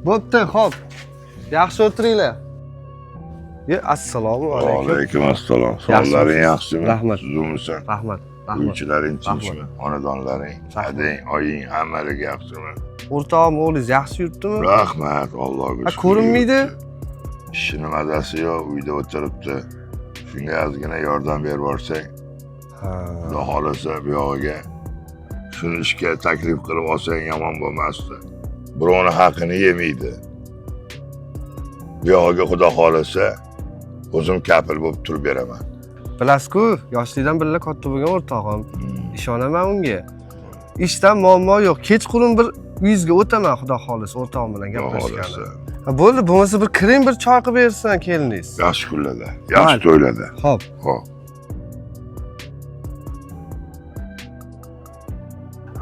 Bo'pti, xo'p. Yaxshi o'tiringlar. Assalomu alaykum. Alaykum assalom. Sog'laring yaxshimi? Rahmat. Sizmisan? Rahmat. Uychilaring tinchmi? Xonadonlaring, adang, oying hammalik yaxshimi? O'rtog'im, o'g'lingiz yaxshi yuribdimi? Rahmat, Allohga shukr. Ko'rinmaydi? Ishini mazasi yo'q, uyda o'tiribdi. Shunga ozgina yordam berib yuborsang. Xudo xolasa bu yog'iga shuni ishga taklif qilib olsang yomon bo'lmasdi. Birovni haqqini yemaydi. Bu yog'iga Xudo xolasa o'zim kafil bo'lib turib beraman. Bilasiz-ku, yoshlikdan birga katta bo'lgan o'rtog'im. Ishonaman unga. Ishdan muammo yo'q. Kechqurun bir uyingizga o'taman, Xudo xolasa o'rtog'im bilan gaplashganda. Bo'ldi, bo'lmasa bir kiring, bir choy qilib bersin keliningiz. Yaxshi kunlarda, yaxshi to'ylarda. Xo'p. Xo'p.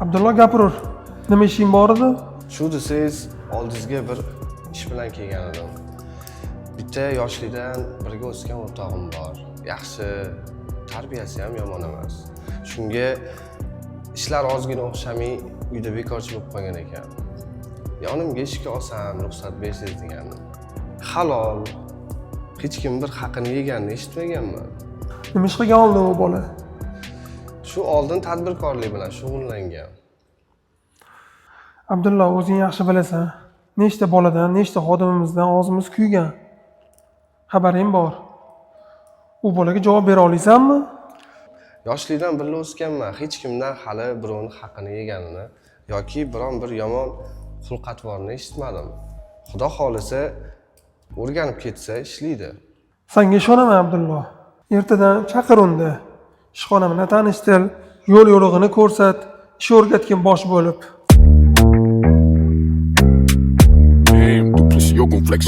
Abdullo gapirur. Nima ishing bor edi? Shu desangiz, oldingizga bir ish bilan kelgan edim. Bitta yoshlikdan birga o'sgan o'rtog'im bor. Yaxshi, tarbiyasi ham yomon emas. Shunga ishlar ozgina o'xshamay, uyda bekorchi bo'lib qolgan ekan. Yonimga ishga olsam, ruxsat bersangiz degandim. Halol. Hech kim bir haqqini yeganini eshitmaganman. Nima ish qilgan oldi u bola? Shu oldin tadbirkorlik bilan shug'ullangan. Abdullo, o'zing yaxshi bilasan. Nechta boladan, nechta xodimimizdan og'zimiz kuygan. Xabaring bor. U bolaga javob bera olaysanmi? Yoshlikdan birga o'sganman. Hech kimdan hali birovni haqqini yeganini yoki biron bir yomon xulq-atvorni eshitmadim. Xudo xolasa o'rganib ketsa ishlaydi. Senga ishonaman, Abdullo. Ertadan chaqir unda. Ishxona bilan tanishtir, yo'l yo'rig'ini ko'rsat, ish o'rgatgin bosh bo'lib.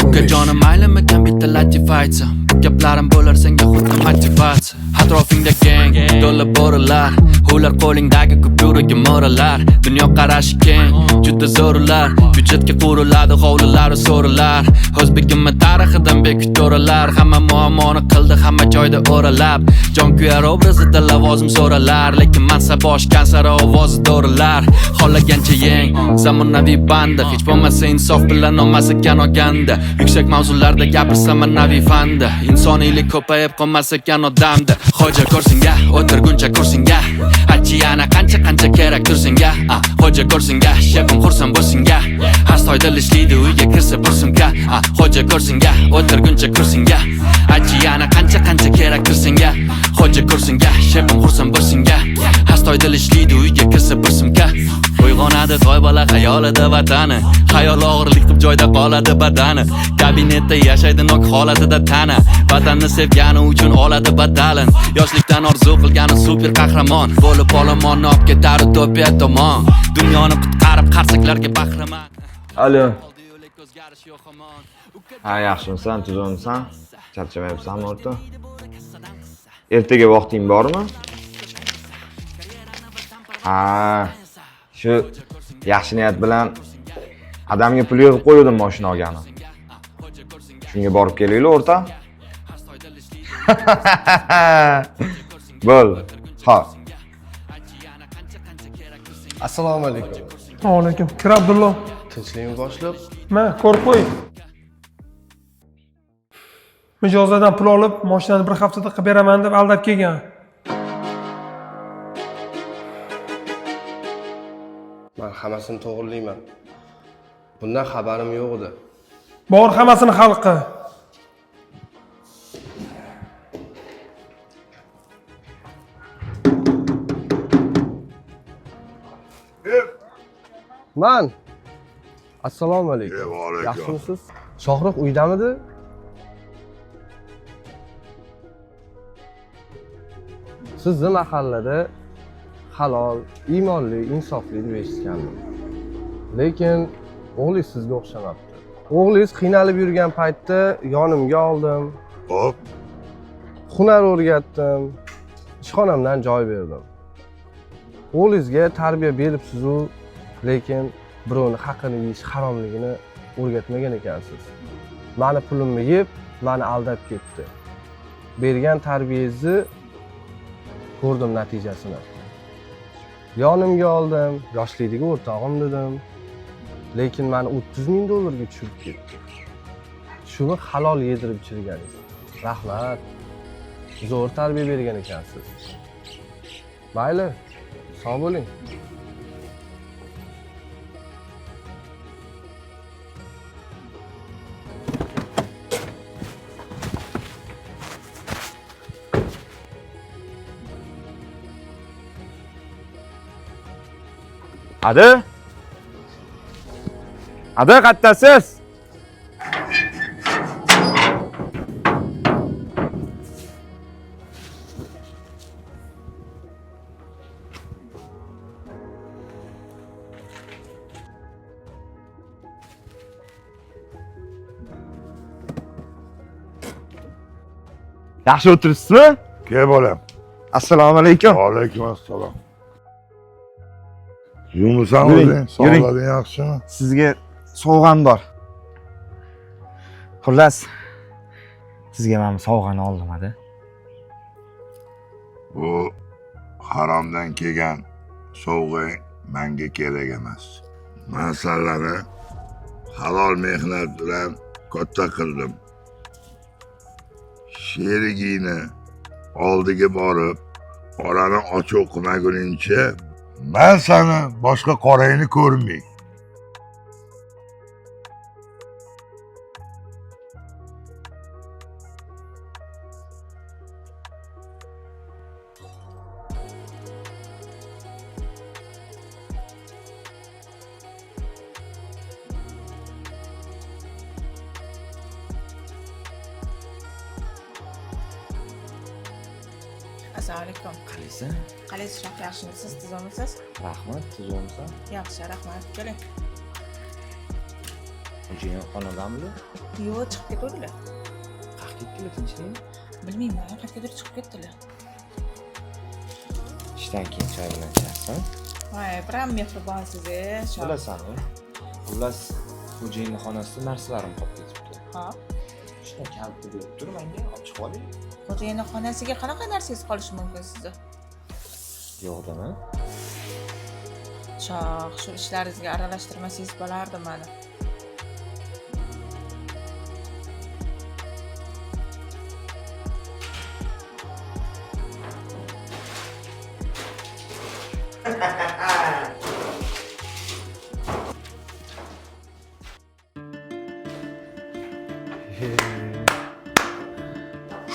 Uka jonim maylimikan bitta latif aytsa, gaplarim bo'lar senga xuddi motivatsiya. Atrofingda keng, to'la bo'rilar, ular qo'lingdagi kupyuraga mo'ralar. Dunyo qarashi keng, juda zo'rlar, byudjetga quriladi hovlilar va so'rilar. O'zbekimma tarixidan bekito'ralar, hamma muammoni qildi hamma joyda o'ralab. Jon kuyar obrazida lavozim so'ralar, lekin mansab oshgan sari ovozi do'rilar. Xohlagancha yeng, zamonaviy banda, hech bo'lmasa insof bilan olmas ekan olganda. Yuksak mavzularda gapirsa manaviy fanda, insoniylik ko'payib qolmas ekan odamda. Xo'ja ko'rsinga, o'tirguncha kursinga, aytchi yana qancha kerak tursinga. Xo'ja ko'rsinga, shepim xursand bo'lsinga, astoydil ishlaydi uyga kirsa bursinga. Xo'ja ko'rsinga, o'tirguncha kursinga, aytchi yana qancha kerak tursinga. Xo'ja ko'rsinga, shepim xursand bo'lsinga, astoydil ishlaydi uyga kirsa bursinga. Uyg'onadi toy bola xayolida vatani, xayol og'irlik qilib joyda qoladi badani. Kabinetda yashaydi nok holatida tana, vatanni sevgani uchun oladi badalin. Yoshlikdan orzu qilgani super qahramon, bo'lib olomonni olib ketar utopiya tomon. Dunyoni qutqarib qarsaklarga bahraman. Alo. Ha, yaxshimisan, tuzimsan? Charchamayapsanmi o'rta? Ertaga vaqting bormi? Ha, shu yaxshi niyat bilan adamga pul yig'ib qo'ydim mashina olgani. Shunga borib kelaylik o'rta. Bo'l. Xo'p. Assalomu alaykum. Va alaykum. Kir Abdullo. Tinchlikmi boshliq? Ma, ko'rib qo'y. Mijozlardan pul olib, mashinani bir haftada qilib beraman deb aldab kelgan. Men hammasini to'g'rilayman. Bundan xabarim yo'q edi. Bor hammasini hal qil. Man. Assalomu alaykum. Va alaykum. Yaxshimisiz? Shohruh uydamidi? Sizni mahallada halol, iymonli, insofli deb eshitgandim. Lekin o'g'lingiz sizga o'xshamabdi. O'g'lingiz qiynalib yurgan paytda yonimga oldim. Xo'p. Hunar o'rgatdim. Ishxonamdan joy berdim. O'g'lingizga tarbiya beribsiz-u, lekin birovni haqqini yeyish haromligini o'rgatmagan ekansiz. Meni pulimni yeb, meni aldab ketdi. Bergan tarbiyangizni ko'rdim natijasini. Yonimga oldim, yoshlikdagi o'rtog'im dedim. lekin mani 30 ming dollarga tushirib ketdi. Shuni halol yedirib ichirganingiz. Rahmat. Zo'r tarbiya bergan ekansiz. Mayli, sog' bo'ling. Adi? Adi, qattasiz? Yaxshi o'tiribsizmi? Ke bolam. Assalomu alaykum. Alaykum assalom. Yumusan Yuring, o'zing, yuring. sog'lig'ing yaxshimi? Sizga sovg'am bor. Xullas, sizga men sovg'ani oldim adi. Bu haromdan kelgan sovg'a menga kerak emas. Masalani halol mehnat bilan katta qildim. Sherigini oldiga borib, orani ochiq qilmaguningcha men seni boshqa qorangni ko'rmay. Assalomu alaykum. Qalaysan? Qalaysiz, Shoh, yaxshimisiz? Tuzimisiz? Rahmat, tuzumsan. Yaxshi, rahmat. Keling. Xo'jayin xonadanmi? Yo'q, chiqib ketuvdilar. Qayerga ketdilar tinchlikmi? Bilmayman, qayergadir chiqib ketdilar. Ishdan keyin choy bilan ichasizmi? Voy, biram mehribonsiz, Shoh. Bilasanmi? Xullas, xo'jayinning xonasida narsalarim qolib ketibdi. Hop. Shunday kaliti berib tur, menga olib chiqib oling. Xo'jayinning xonasiga qanaqa narsangiz qolishi mumkin sizni? Yo'q dema. Shoh, shu ishlaringizga aralashtirmasangiz bo'lardi mani.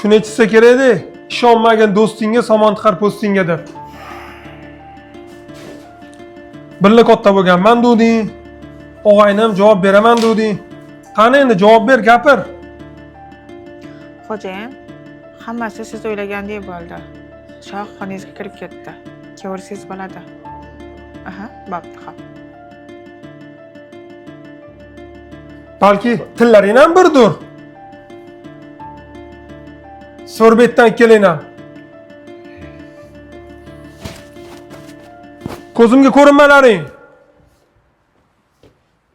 Shuni aytsa kerak-edi. Ishonmagan do'stingga somon tiqar postingga deb. Birla katta bo'lganman degding. Og'aynim javob beraman degding. Qani endi javob ber, gapir. Xo'jayin, hammasi siz o'ylagandek bo'ldi. Shoh xonangizga kirib ketdi. Ko'rsangiz bo'ladi. Aha, bo'pti, xo'p. Balki tillaring ham birdir. So'rbetdan kelinglar. Ko'zimga ko'rinmalaring.